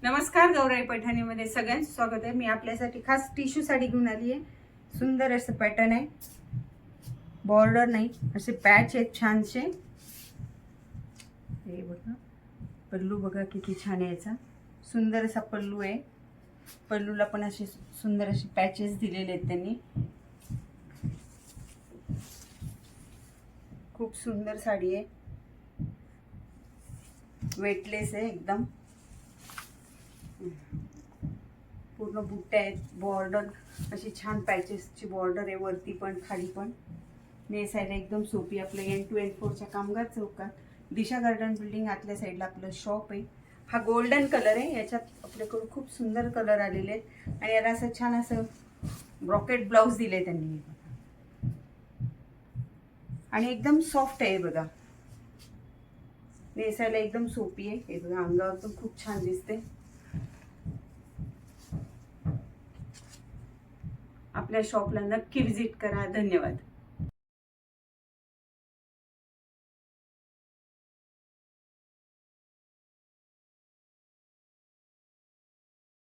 नमस्कार, गौराई पैठणीमध्ये सगळ्यांचं स्वागत आहे। मी आपल्यासाठी खास टिश्यू साडी घेऊन आली आहे। सुंदर असं पॅटर्न आहे, बॉर्डर नाही, असे पॅच आहेत छानसे। हे बघा, पल्लू बघा किती छान आहे याचा, सुंदर असा पल्लू आहे। पल्लूला पण असे सुंदर असे पॅचेस दिलेले आहेत त्यांनी। खूप सुंदर साडी आहे, वेटलेस आहे एकदम। पूर्ण बुट्ट्या आहेत, बॉर्डर अशी छान पॅचेसची बॉर्डर आहे, वरती पण खाली पण। नेसायला एकदम सोपी। आपलं N2N4च्या कामगार चौकात दिशा गार्डन बिल्डिंग आतल्या साईडला आपलं शॉप आहे। हा गोल्डन कलर आहे, याच्यात आपल्याकडे खूप सुंदर कलर आलेले आहेत आणि याला असं छान असं ब्रॉकेट ब्लाउज दिले त्यांनी आणि एकदम सॉफ्ट आहे बघा, नेसायला एकदम सोपी आहे। हे बघा, अंगावर पण खूप छान दिसते। आपल्या शॉपला नक्की विजिट करा। धन्यवाद।